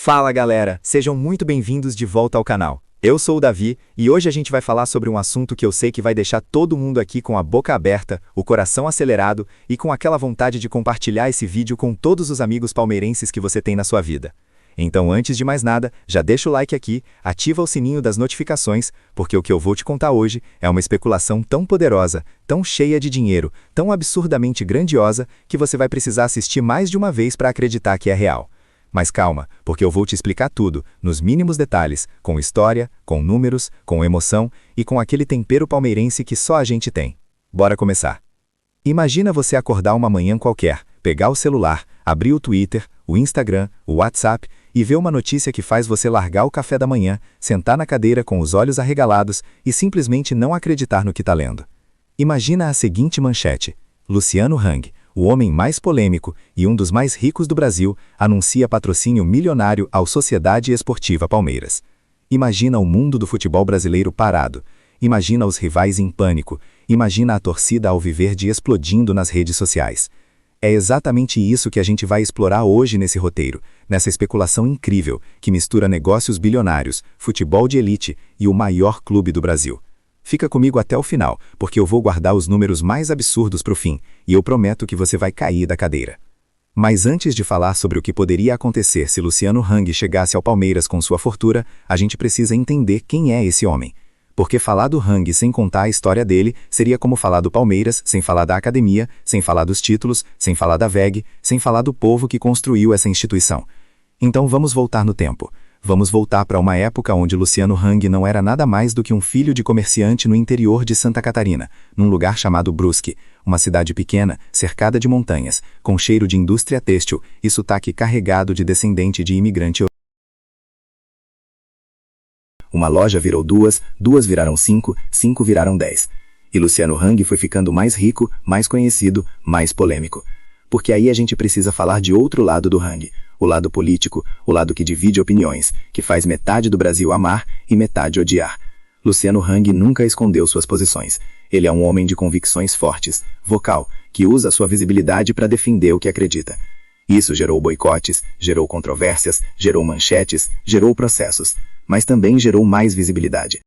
Fala galera, sejam muito bem-vindos de volta ao canal. Eu sou o Davi e hoje a gente vai falar sobre um assunto que eu sei que vai deixar todo mundo aqui com a boca aberta, o coração acelerado e com aquela vontade de compartilhar esse vídeo com todos os amigos palmeirenses que você tem na sua vida. Então, antes de mais nada, já deixa o like aqui, ativa o sininho das notificações, porque o que eu vou te contar hoje é uma especulação tão poderosa, tão cheia de dinheiro, tão absurdamente grandiosa, que você vai precisar assistir mais de uma vez para acreditar que é real. Mas calma, porque eu vou te explicar tudo, nos mínimos detalhes, com história, com números, com emoção e com aquele tempero palmeirense que só a gente tem. Bora começar. Imagina você acordar uma manhã qualquer, pegar o celular, abrir o Twitter, o Instagram, o WhatsApp e ver uma notícia que faz você largar o café da manhã, sentar na cadeira com os olhos arregalados e simplesmente não acreditar no que está lendo. Imagina a seguinte manchete: Luciano Hang, o homem mais polêmico e um dos mais ricos do Brasil, anuncia patrocínio milionário ao Sociedade Esportiva Palmeiras. Imagina o mundo do futebol brasileiro parado. Imagina os rivais em pânico. Imagina a torcida ao viver de explodindo nas redes sociais. É exatamente isso que a gente vai explorar hoje nesse roteiro, nessa especulação incrível que mistura negócios bilionários, futebol de elite e o maior clube do Brasil. Fica comigo até o final, porque eu vou guardar os números mais absurdos para o fim, e eu prometo que você vai cair da cadeira. Mas antes de falar sobre o que poderia acontecer se Luciano Hang chegasse ao Palmeiras com sua fortuna, a gente precisa entender quem é esse homem. Porque falar do Hang sem contar a história dele seria como falar do Palmeiras sem falar da academia, sem falar dos títulos, sem falar da VEG, sem falar do povo que construiu essa instituição. Então vamos voltar no tempo. Vamos voltar para uma época onde Luciano Hang não era nada mais do que um filho de comerciante no interior de Santa Catarina, num lugar chamado Brusque, uma cidade pequena, cercada de montanhas, com cheiro de indústria têxtil e sotaque carregado de descendente de imigrante. Uma loja virou duas, duas viraram cinco, cinco viraram 10. E Luciano Hang foi ficando mais rico, mais conhecido, mais polêmico. Porque aí a gente precisa falar de outro lado do Hang, o lado político, o lado que divide opiniões, que faz metade do Brasil amar e metade odiar. Luciano Hang nunca escondeu suas posições. Ele é um homem de convicções fortes, vocal, que usa sua visibilidade para defender o que acredita. Isso gerou boicotes, gerou controvérsias, gerou manchetes, gerou processos, mas também gerou mais visibilidade.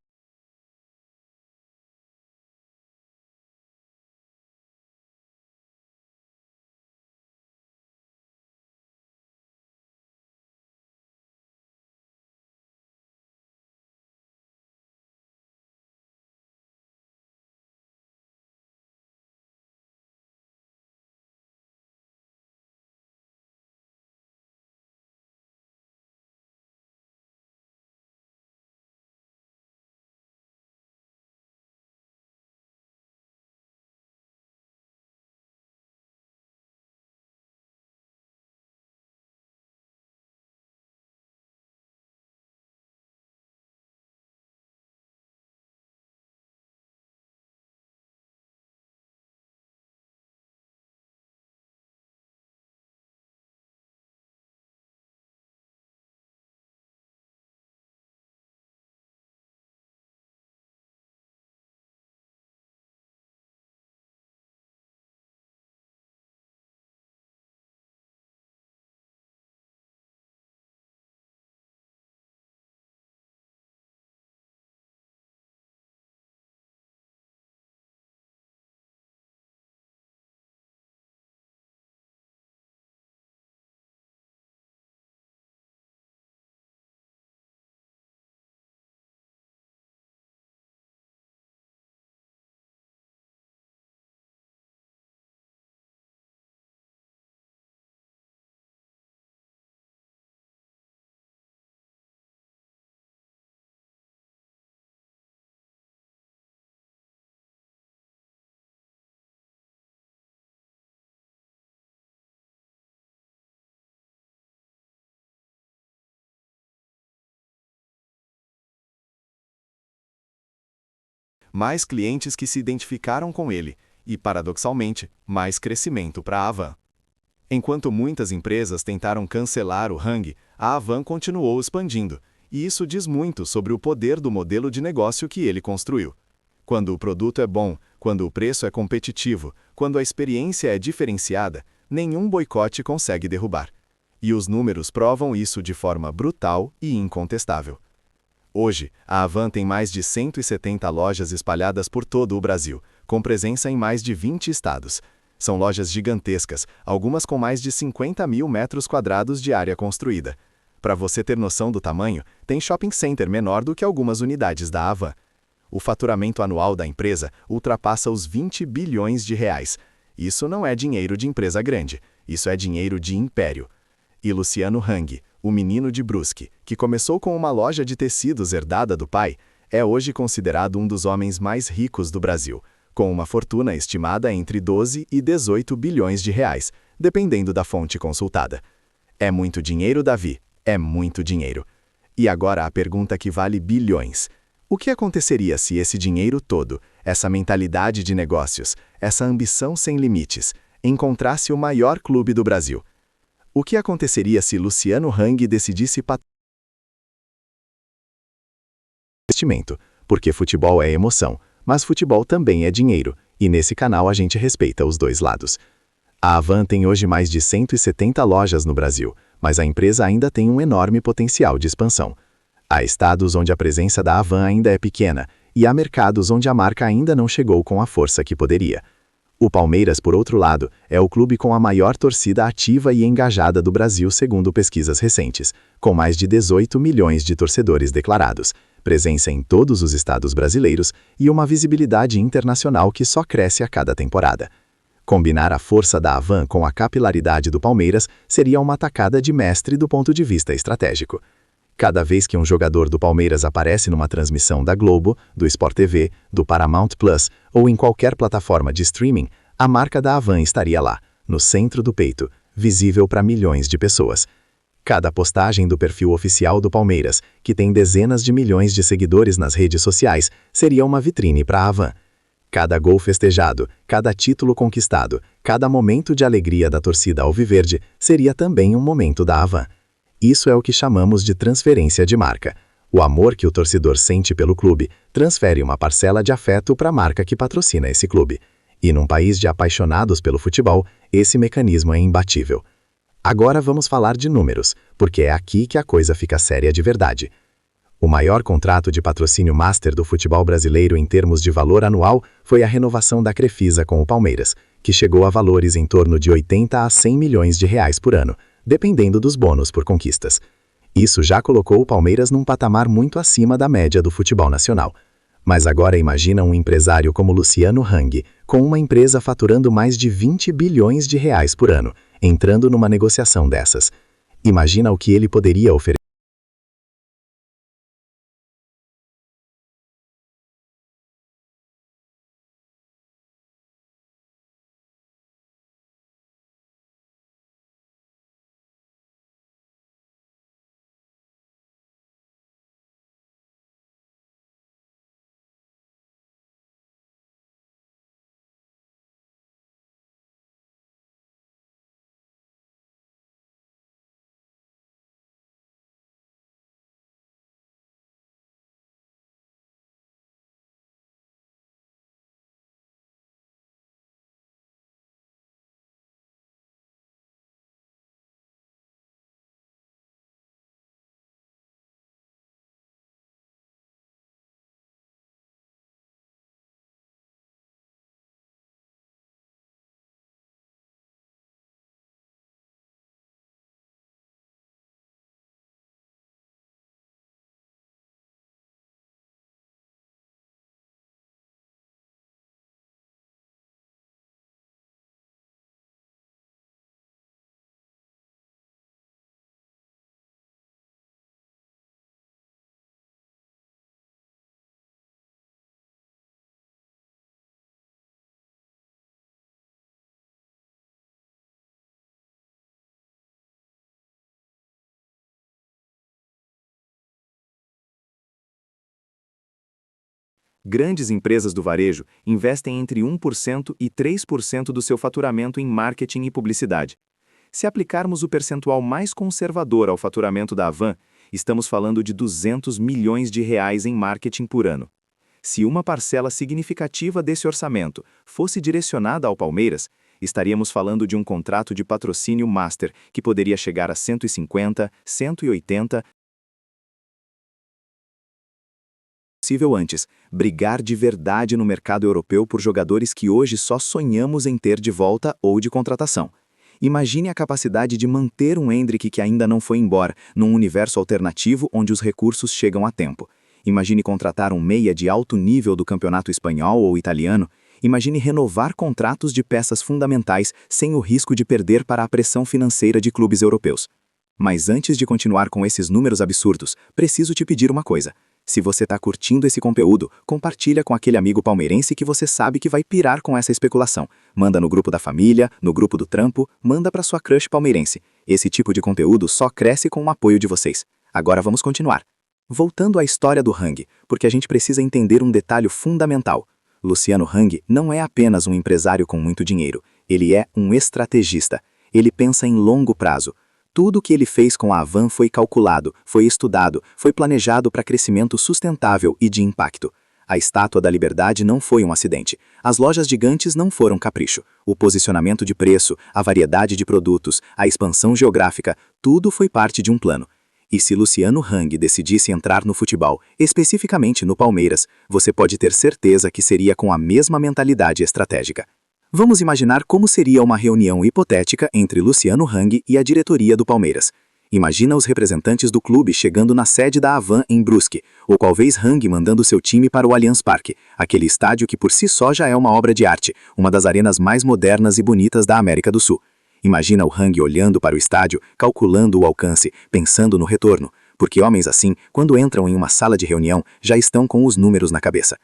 Mais clientes que se identificaram com ele e, paradoxalmente, mais crescimento para a Havan. Enquanto muitas empresas tentaram cancelar o Hang, a Havan continuou expandindo, e isso diz muito sobre o poder do modelo de negócio que ele construiu. Quando o produto é bom, quando o preço é competitivo, quando a experiência é diferenciada, nenhum boicote consegue derrubar. E os números provam isso de forma brutal e incontestável. Hoje, a Havan tem mais de 170 lojas espalhadas por todo o Brasil, com presença em mais de 20 estados. São lojas gigantescas, algumas com mais de 50 mil metros quadrados de área construída. Para você ter noção do tamanho, tem shopping center menor do que algumas unidades da Havan. O faturamento anual da empresa ultrapassa os 20 bilhões de reais. Isso não é dinheiro de empresa grande, isso é dinheiro de império. E Luciano Hang, o menino de Brusque, que começou com uma loja de tecidos herdada do pai, é hoje considerado um dos homens mais ricos do Brasil, com uma fortuna estimada entre 12 e 18 bilhões de reais, dependendo da fonte consultada. É muito dinheiro, Davi, é muito dinheiro. E agora a pergunta que vale bilhões. O que aconteceria se esse dinheiro todo, essa mentalidade de negócios, essa ambição sem limites, encontrasse o maior clube do Brasil? O que aconteceria se Luciano Hang decidisse investimento? Porque futebol é emoção, mas futebol também é dinheiro, e nesse canal a gente respeita os dois lados. A Havan tem hoje mais de 170 lojas no Brasil, mas a empresa ainda tem um enorme potencial de expansão. Há estados onde a presença da Havan ainda é pequena, e há mercados onde a marca ainda não chegou com a força que poderia. O Palmeiras, por outro lado, é o clube com a maior torcida ativa e engajada do Brasil segundo pesquisas recentes, com mais de 18 milhões de torcedores declarados, presença em todos os estados brasileiros e uma visibilidade internacional que só cresce a cada temporada. Combinar a força da Havan com a capilaridade do Palmeiras seria uma tacada de mestre do ponto de vista estratégico. Cada vez que um jogador do Palmeiras aparece numa transmissão da Globo, do Sport TV, do Paramount Plus ou em qualquer plataforma de streaming, a marca da Havan estaria lá, no centro do peito, visível para milhões de pessoas. Cada postagem do perfil oficial do Palmeiras, que tem dezenas de milhões de seguidores nas redes sociais, seria uma vitrine para a Havan. Cada gol festejado, cada título conquistado, cada momento de alegria da torcida alviverde seria também um momento da Havan. Isso é o que chamamos de transferência de marca. O amor que o torcedor sente pelo clube transfere uma parcela de afeto para a marca que patrocina esse clube. E num país de apaixonados pelo futebol, esse mecanismo é imbatível. Agora vamos falar de números, porque é aqui que a coisa fica séria de verdade. O maior contrato de patrocínio master do futebol brasileiro em termos de valor anual foi a renovação da Crefisa com o Palmeiras, que chegou a valores em torno de 80 a 100 milhões de reais por ano, dependendo dos bônus por conquistas. Isso já colocou o Palmeiras num patamar muito acima da média do futebol nacional. Mas agora imagina um empresário como Luciano Hang, com uma empresa faturando mais de 20 bilhões de reais por ano, entrando numa negociação dessas. Imagina o que ele poderia oferecer. Grandes empresas do varejo investem entre 1% e 3% do seu faturamento em marketing e publicidade. Se aplicarmos o percentual mais conservador ao faturamento da Havan, estamos falando de 200 milhões de reais em marketing por ano. Se uma parcela significativa desse orçamento fosse direcionada ao Palmeiras, Estaríamos falando de um contrato de patrocínio master, que poderia chegar a 150, 180, possível antes, brigar de verdade no mercado europeu por jogadores que hoje só sonhamos em ter de volta ou de contratação. Imagine a capacidade de manter um Endrick que ainda não foi embora, num universo alternativo onde os recursos chegam a tempo. Imagine contratar um meia de alto nível do campeonato espanhol ou italiano. Imagine renovar contratos de peças fundamentais sem o risco de perder para a pressão financeira de clubes europeus. Mas antes de continuar com esses números absurdos, preciso te pedir uma coisa. Se você está curtindo esse conteúdo, compartilha com aquele amigo palmeirense que você sabe que vai pirar com essa especulação. Manda no grupo da família, no grupo do trampo, manda para sua crush palmeirense. Esse tipo de conteúdo só cresce com o apoio de vocês. Agora vamos continuar. Voltando à história do Hang, porque a gente precisa entender um detalhe fundamental. Luciano Hang não é apenas um empresário com muito dinheiro, ele é um estrategista. Ele pensa em longo prazo. Tudo o que ele fez com a Havan foi calculado, foi estudado, foi planejado para crescimento sustentável e de impacto. A Estátua da Liberdade não foi um acidente. As lojas gigantes não foram capricho. O posicionamento de preço, a variedade de produtos, a expansão geográfica, tudo foi parte de um plano. E se Luciano Hang decidisse entrar no futebol, especificamente no Palmeiras, você pode ter certeza que seria com a mesma mentalidade estratégica. Vamos imaginar como seria uma reunião hipotética entre Luciano Hang e a diretoria do Palmeiras. Imagina os representantes do clube chegando na sede da Havan em Brusque, ou talvez Hang mandando seu time para o Allianz Parque, aquele estádio que por si só já é uma obra de arte, uma das arenas mais modernas e bonitas da América do Sul. Imagina o Hang olhando para o estádio, calculando o alcance, pensando no retorno, porque homens assim, quando entram em uma sala de reunião, já estão com os números na cabeça.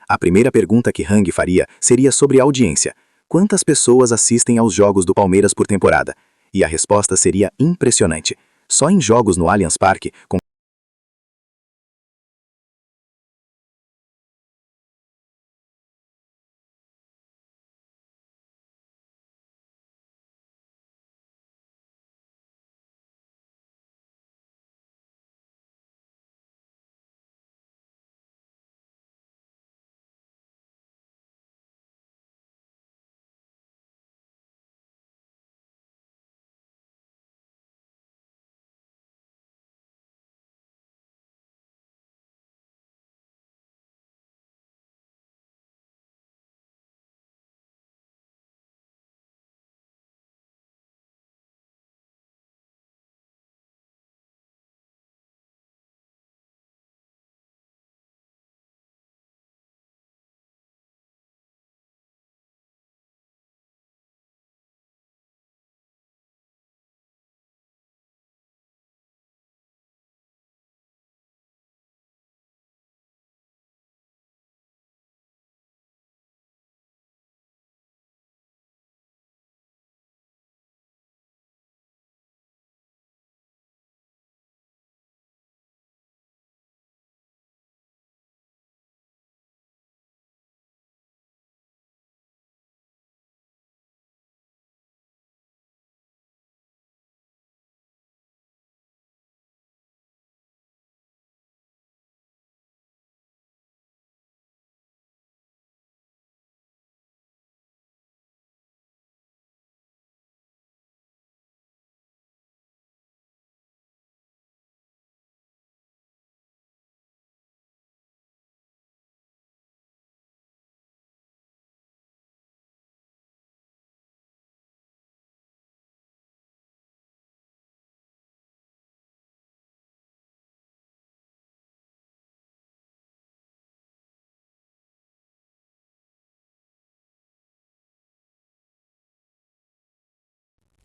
A primeira pergunta que Hang faria seria sobre a audiência. Quantas pessoas assistem aos jogos do Palmeiras por temporada? E a resposta seria impressionante. Só em jogos no Allianz Parque, com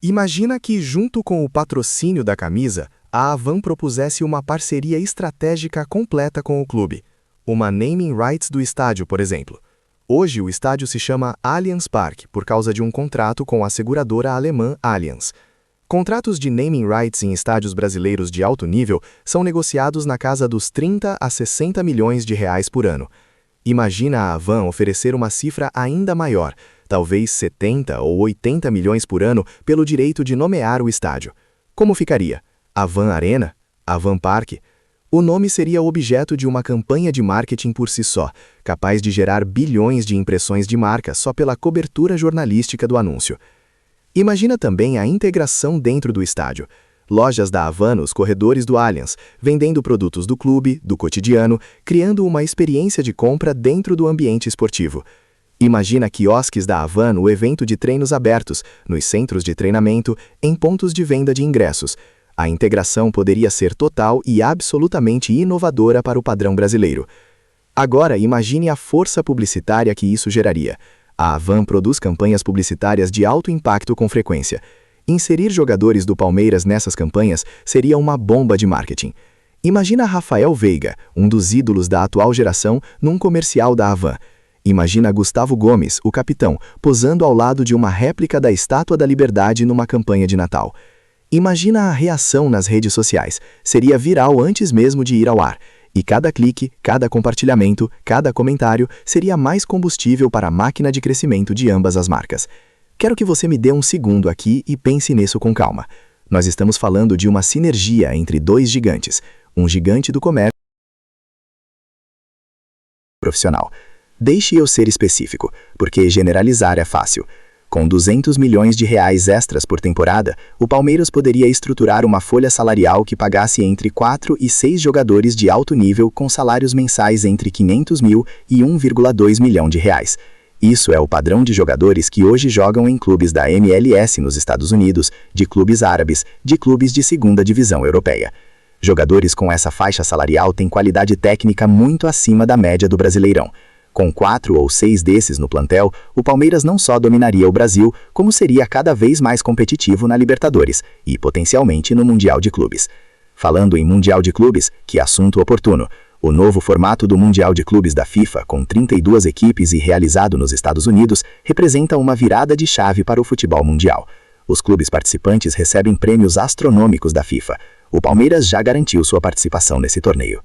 Imagina que, junto com o patrocínio da camisa, a Havan propusesse uma parceria estratégica completa com o clube. Uma naming rights do estádio, por exemplo. Hoje o estádio se chama Allianz Parque por causa de um contrato com a seguradora alemã Allianz. Contratos de naming rights em estádios brasileiros de alto nível são negociados na casa dos 30 a 60 milhões de reais por ano. Imagina a Havan oferecer uma cifra ainda maior, talvez 70 ou 80 milhões por ano pelo direito de nomear o estádio. Como ficaria? Havan Arena? Havan Parque? O nome seria objeto de uma campanha de marketing por si só, capaz de gerar bilhões de impressões de marca só pela cobertura jornalística do anúncio. Imagina também a integração dentro do estádio. Lojas da Havan nos corredores do Allianz, vendendo produtos do clube, do cotidiano, criando uma experiência de compra dentro do ambiente esportivo. Imagina quiosques da Havan no evento de treinos abertos, nos centros de treinamento, em pontos de venda de ingressos. A integração poderia ser total e absolutamente inovadora para o padrão brasileiro. Agora, imagine a força publicitária que isso geraria. A Havan produz campanhas publicitárias de alto impacto com frequência. Inserir jogadores do Palmeiras nessas campanhas seria uma bomba de marketing. Imagina Rafael Veiga, um dos ídolos da atual geração, num comercial da Havan. Imagina Gustavo Gomes, o capitão, posando ao lado de uma réplica da Estátua da Liberdade numa campanha de Natal. Imagina a reação nas redes sociais. Seria viral antes mesmo de ir ao ar. E cada clique, cada compartilhamento, cada comentário seria mais combustível para a máquina de crescimento de ambas as marcas. Quero que você me dê um segundo aqui e pense nisso com calma. Nós estamos falando de uma sinergia entre dois gigantes. Um gigante do comércio profissional. Deixe eu ser específico, porque generalizar é fácil. Com 200 milhões de reais extras por temporada, o Palmeiras poderia estruturar uma folha salarial que pagasse entre 4 e 6 jogadores de alto nível com salários mensais entre 500 mil e 1,2 milhão de reais. Isso é o padrão de jogadores que hoje jogam em clubes da MLS nos Estados Unidos, de clubes árabes, de clubes de segunda divisão europeia. Jogadores com essa faixa salarial têm qualidade técnica muito acima da média do Brasileirão. Com 4 ou 6 desses no plantel, o Palmeiras não só dominaria o Brasil, como seria cada vez mais competitivo na Libertadores e, potencialmente, no Mundial de Clubes. Falando em Mundial de Clubes, que assunto oportuno, o novo formato do Mundial de Clubes da FIFA, com 32 equipes e realizado nos Estados Unidos, representa uma virada de chave para o futebol mundial. Os clubes participantes recebem prêmios astronômicos da FIFA. O Palmeiras já garantiu sua participação nesse torneio.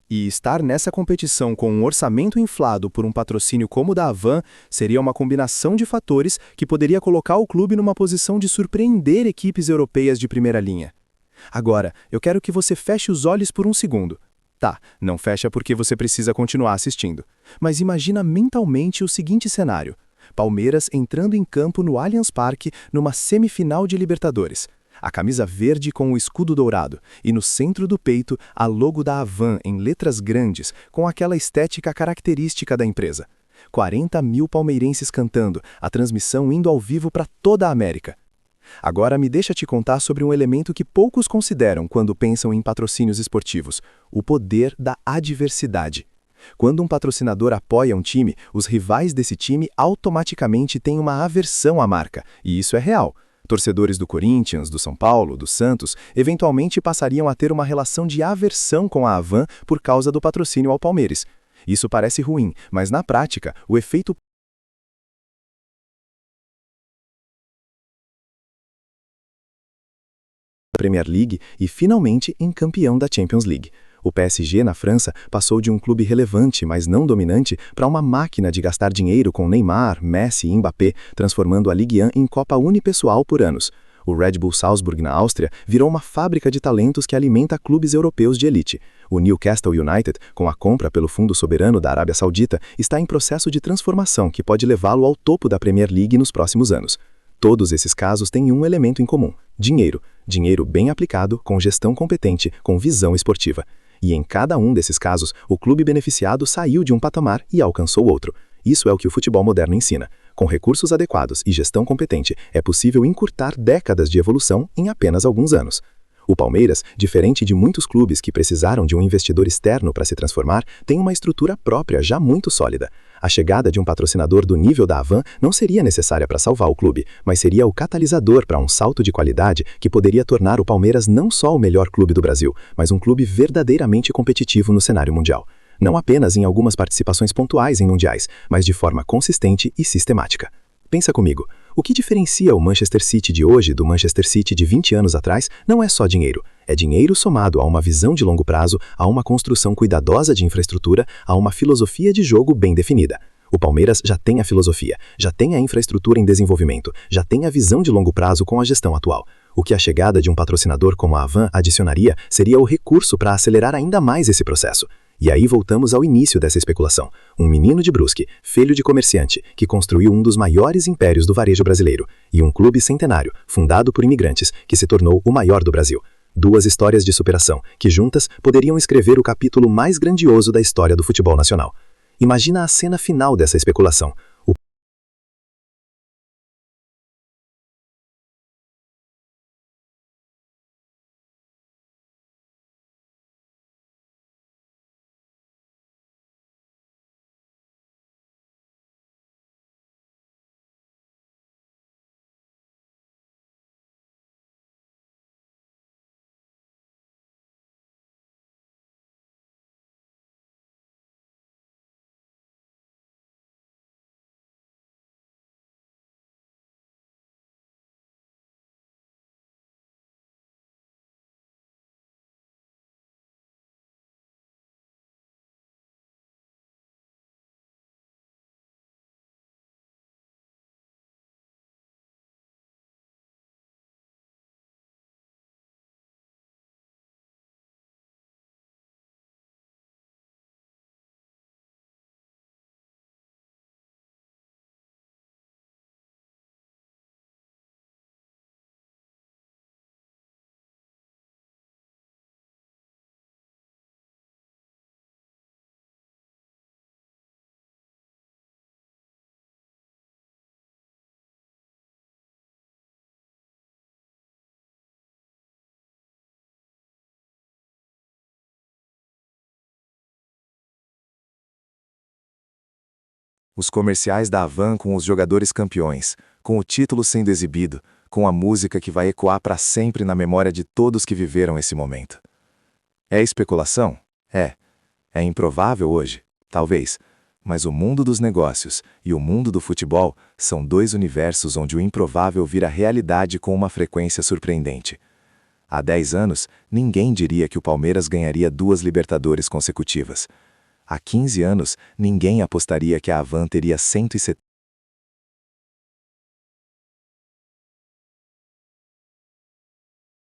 E estar nessa competição com um orçamento inflado por um patrocínio como o da Havan seria uma combinação de fatores que poderia colocar o clube numa posição de surpreender equipes europeias de primeira linha. Agora, eu quero que você feche os olhos por um segundo. Tá, não fecha porque você precisa continuar assistindo. Mas imagina mentalmente o seguinte cenário: Palmeiras entrando em campo no Allianz Parque numa semifinal de Libertadores. A camisa verde com o escudo dourado, e no centro do peito a logo da Havan em letras grandes, com aquela estética característica da empresa. 40 mil palmeirenses cantando, a transmissão indo ao vivo para toda a América. Agora me deixa te contar sobre um elemento que poucos consideram quando pensam em patrocínios esportivos: o poder da adversidade. Quando um patrocinador apoia um time, os rivais desse time automaticamente têm uma aversão à marca, e isso é real. Torcedores do Corinthians, do São Paulo, do Santos, eventualmente passariam a ter uma relação de aversão com a Havan por causa do patrocínio ao Palmeiras. Isso parece ruim, mas na prática, o efeito Premier League e finalmente em campeão da Champions League. O PSG, na França, passou de um clube relevante, mas não dominante, para uma máquina de gastar dinheiro com Neymar, Messi e Mbappé, transformando a Ligue 1 em Copa unipessoal por anos. O Red Bull Salzburg, na Áustria, virou uma fábrica de talentos que alimenta clubes europeus de elite. O Newcastle United, com a compra pelo Fundo Soberano da Arábia Saudita, está em processo de transformação que pode levá-lo ao topo da Premier League nos próximos anos. Todos esses casos têm um elemento em comum: dinheiro. Dinheiro bem aplicado, com gestão competente, com visão esportiva. E em cada um desses casos, o clube beneficiado saiu de um patamar e alcançou outro. Isso é o que o futebol moderno ensina. Com recursos adequados e gestão competente, é possível encurtar décadas de evolução em apenas alguns anos. O Palmeiras, diferente de muitos clubes que precisaram de um investidor externo para se transformar, tem uma estrutura própria já muito sólida. A chegada de um patrocinador do nível da Havan não seria necessária para salvar o clube, mas seria o catalisador para um salto de qualidade que poderia tornar o Palmeiras não só o melhor clube do Brasil, mas um clube verdadeiramente competitivo no cenário mundial. Não apenas em algumas participações pontuais em mundiais, mas de forma consistente e sistemática. Pensa comigo, o que diferencia o Manchester City de hoje do Manchester City de 20 anos atrás não é só dinheiro. É dinheiro somado a uma visão de longo prazo, a uma construção cuidadosa de infraestrutura, a uma filosofia de jogo bem definida. O Palmeiras já tem a filosofia, já tem a infraestrutura em desenvolvimento, já tem a visão de longo prazo com a gestão atual. O que a chegada de um patrocinador como a Havan adicionaria seria o recurso para acelerar ainda mais esse processo. E aí voltamos ao início dessa especulação. Um menino de Brusque, filho de comerciante, que construiu um dos maiores impérios do varejo brasileiro, e um clube centenário, fundado por imigrantes, que se tornou o maior do Brasil. Duas histórias de superação, que juntas poderiam escrever o capítulo mais grandioso da história do futebol nacional. Imagina a cena final dessa especulação. Os comerciais da Havan com os jogadores campeões, com o título sendo exibido, com a música que vai ecoar para sempre na memória de todos que viveram esse momento. É especulação? É. É improvável hoje? Talvez. Mas o mundo dos negócios e o mundo do futebol são dois universos onde o improvável vira realidade com uma frequência surpreendente. Há 10 anos, ninguém diria que o Palmeiras ganharia 2 Libertadores consecutivas. Há 15 anos, ninguém apostaria que a Havan teria 170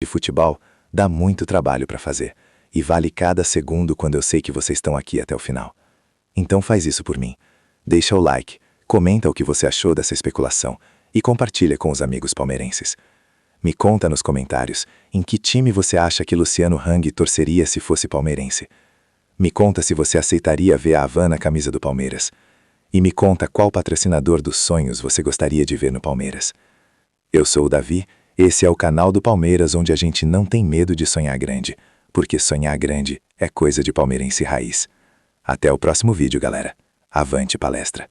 de futebol. Dá muito trabalho para fazer, e vale cada segundo quando eu sei que vocês estão aqui até o final. Então faz isso por mim. Deixa o like, comenta o que você achou dessa especulação e compartilha com os amigos palmeirenses. Me conta nos comentários em que time você acha que Luciano Hang torceria se fosse palmeirense. Me conta se você aceitaria ver a Havan na camisa do Palmeiras. E me conta qual patrocinador dos sonhos você gostaria de ver no Palmeiras. Eu sou o Davi, esse é o canal do Palmeiras onde a gente não tem medo de sonhar grande, porque sonhar grande é coisa de palmeirense raiz. Até o próximo vídeo, galera. Avante palestra!